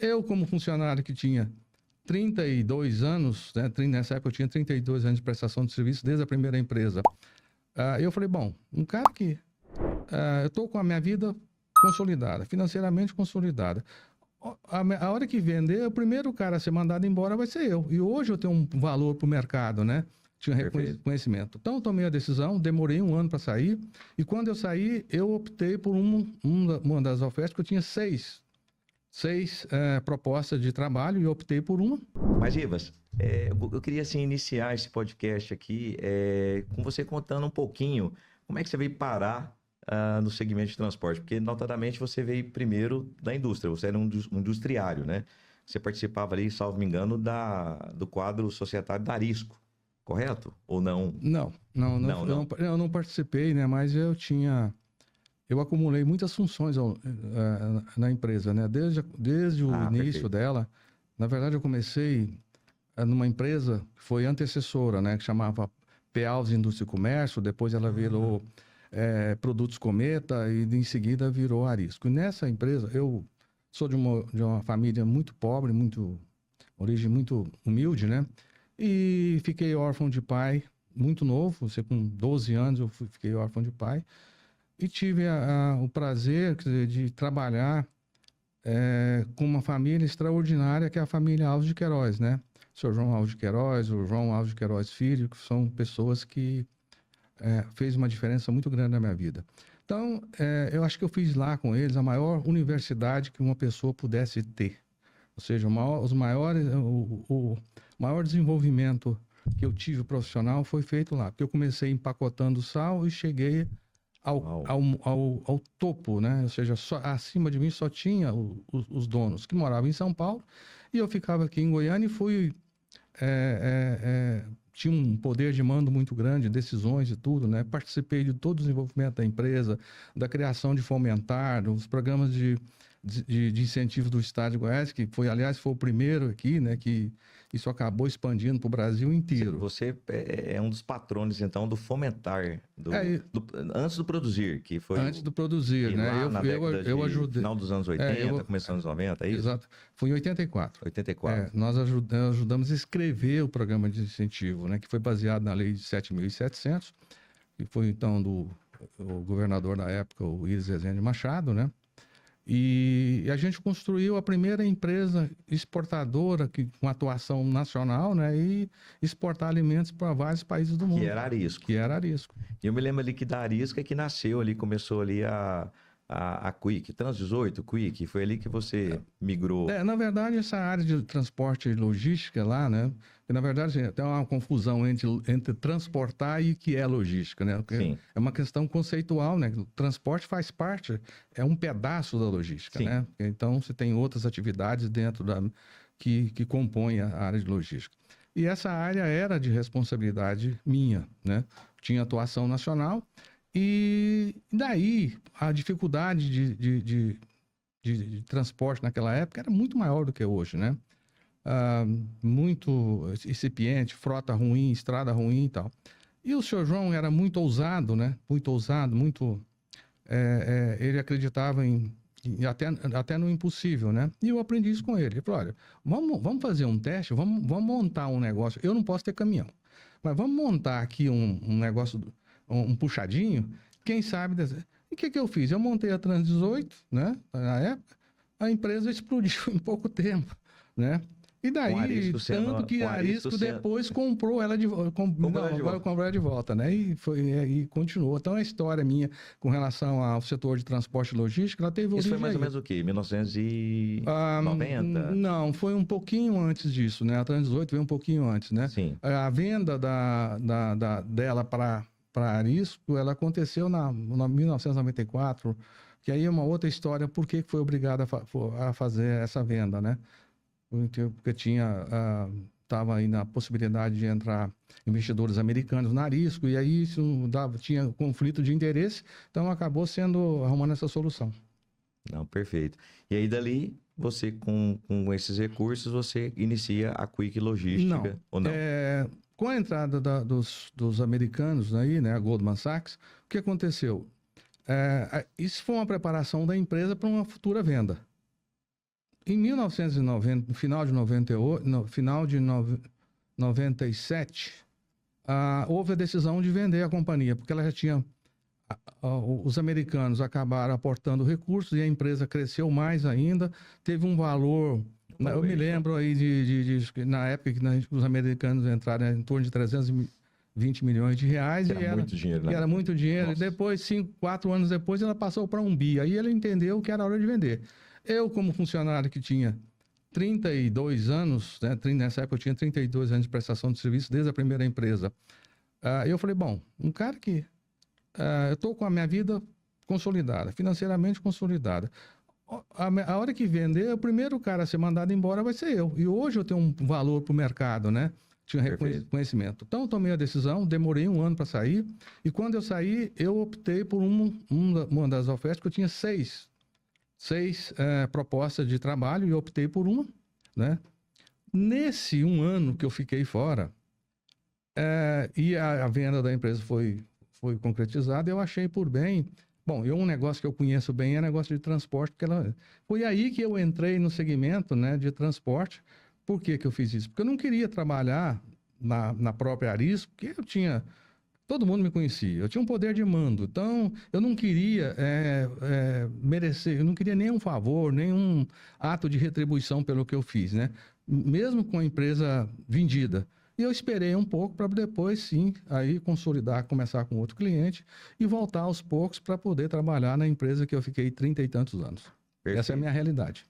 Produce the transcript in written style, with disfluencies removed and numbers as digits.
Eu, como funcionário que tinha 32 anos, né, nessa época eu tinha 32 anos de prestação de serviço desde a primeira empresa. Eu falei, bom, um cara que eu estou com a minha vida consolidada, financeiramente consolidada. A hora que vender, o primeiro cara a ser mandado embora vai ser eu. E hoje eu tenho um valor para o mercado, né? Tinha reconhecimento. Então eu tomei a decisão, demorei um ano para sair. E quando eu saí, eu optei por uma das ofertas, que eu tinha seis propostas de trabalho e eu optei por uma. Mas, Rivas, eu queria assim, iniciar esse podcast aqui com você contando um pouquinho como é que você veio parar no segmento de transporte, porque notadamente você veio primeiro da indústria, você era um industriário, né? Você participava ali, salvo me engano, do quadro societário da Arisco, correto? Ou não? Não. Eu não participei, né? Mas eu acumulei muitas funções na empresa, né? Desde o início dela. Na verdade, eu comecei numa empresa que foi antecessora, né? Que chamava Pealz Indústria e Comércio. Depois ela virou Produtos Cometa e em seguida virou Arisco. E nessa empresa, eu sou de uma família muito pobre, origem muito humilde, né? E fiquei órfão de pai muito novo. Você com 12 anos eu fiquei órfão de pai. E tive o prazer, quer dizer, de trabalhar com uma família extraordinária, que é a família Alves de Queiroz, né? O senhor João Alves de Queiroz, o João Alves de Queiroz Filho, que são pessoas que fez uma diferença muito grande na minha vida. Então, eu acho que eu fiz lá com eles a maior universidade que uma pessoa pudesse ter. Ou seja, o maior desenvolvimento que eu tive profissional foi feito lá. Porque eu comecei empacotando sal e cheguei ao topo, né? Ou seja, acima de mim só tinha os donos que moravam em São Paulo e eu ficava aqui em Goiânia e fui tinha um poder de mando muito grande, decisões e tudo, né? Participei de todo o desenvolvimento da empresa, da criação de Fomentar, dos programas de incentivo do Estado de Goiás, que foi, aliás, foi o primeiro aqui, né? Que isso acabou expandindo para o Brasil inteiro. Você é um dos patronos, então, do Fomentar, antes do Produzir, que foi... Antes do Produzir, né? Eu ajudei. Final dos anos 80, começando dos 90, é isso? Exato. Foi em 84. 84. Nós ajudamos a escrever o programa de incentivo, né? Que foi baseado na Lei de 7.700, que foi, então, do governador da época, o Iris Rezende Machado, né? E a gente construiu a primeira empresa exportadora com atuação nacional, né? E exportar alimentos para vários países do mundo. Que era Arisco. E eu me lembro ali que da Arisco é que nasceu ali, começou ali a Quick, Trans 18, Quick, foi ali que você migrou. Na verdade, essa área de transporte e logística lá, né? Na verdade, tem uma confusão entre transportar e o que é logística, né? Sim. É uma questão conceitual, né? O transporte faz parte, é um pedaço da logística, Sim. né? Então, você tem outras atividades dentro que compõem a área de logística. E essa área era de responsabilidade minha, né? Tinha atuação nacional e daí a dificuldade de transporte naquela época era muito maior do que hoje, né? Muito incipiente, frota ruim, estrada ruim e tal. E o senhor João era muito ousado, né? Muito ousado, ele acreditava até no impossível, né? E eu aprendi isso com ele. Ele falou, olha, vamos fazer um teste, vamos montar um negócio. Eu não posso ter caminhão, mas vamos montar aqui um negócio, um puxadinho, quem sabe... E o que eu fiz? Eu montei a Trans 18, né? Na época, a empresa explodiu em pouco tempo, né? E daí, tanto que a Arisco depois comprou ela de volta. Comprou ela de volta, né? E continuou. Então, a história minha com relação ao setor de transporte e logística, ela teve origem. Isso foi mais ou menos o quê? 1990? Não, foi um pouquinho antes disso, né? A Trans 18 veio um pouquinho antes, né? Sim. A venda dela para Arisco, ela aconteceu na 1994, que aí é uma outra história, por que foi obrigada a fazer essa venda, né? Porque estava aí na possibilidade de entrar investidores americanos na Arisco, e aí isso tinha conflito de interesse, então acabou arrumando essa solução. Não, perfeito. E aí dali, você com esses recursos, você inicia a Quick Logística, ou não? Com a entrada dos americanos aí, né, a Goldman Sachs, o que aconteceu? Isso foi uma preparação da empresa para uma futura venda. Em 1990, no final de 98, no final de 97, houve a decisão de vender a companhia, porque ela já tinha... os americanos acabaram aportando recursos e a empresa cresceu mais ainda, teve um valor... Eu me lembro aí na época que os americanos entraram em torno de 320 milhões de reais. Era muito dinheiro, né? Era muito dinheiro. Nossa. E depois, 4 anos depois, ela passou para 1 bi. Aí ele entendeu que era hora de vender. Eu, como funcionário que tinha 32 anos, né, nessa época eu tinha 32 anos de prestação de serviço desde a primeira empresa. Eu falei, bom, um cara que... eu estou com a minha vida consolidada, financeiramente consolidada. A hora que vender, o primeiro cara a ser mandado embora vai ser eu. E hoje eu tenho um valor para o mercado, né? Tinha reconhecimento. Então eu tomei a decisão, demorei 1 ano para sair. E quando eu saí, eu optei por uma das ofertas, que eu tinha seis propostas de trabalho e eu optei por uma, né? Nesse 1 ano que eu fiquei fora, e a venda da empresa foi concretizada, eu achei por bem... Bom, um negócio que eu conheço bem é negócio de transporte, porque foi aí que eu entrei no segmento, né, de transporte. Por que eu fiz isso? Porque eu não queria trabalhar na própria Aris, porque todo mundo me conhecia, eu tinha um poder de mando, então eu não queria merecer, eu não queria nenhum favor, nenhum ato de retribuição pelo que eu fiz, né? Mesmo com a empresa vendida. E eu esperei um pouco para depois, sim, aí consolidar, começar com outro cliente e voltar aos poucos para poder trabalhar na empresa que eu fiquei 30 e tantos anos. Perfeito. Essa é a minha realidade.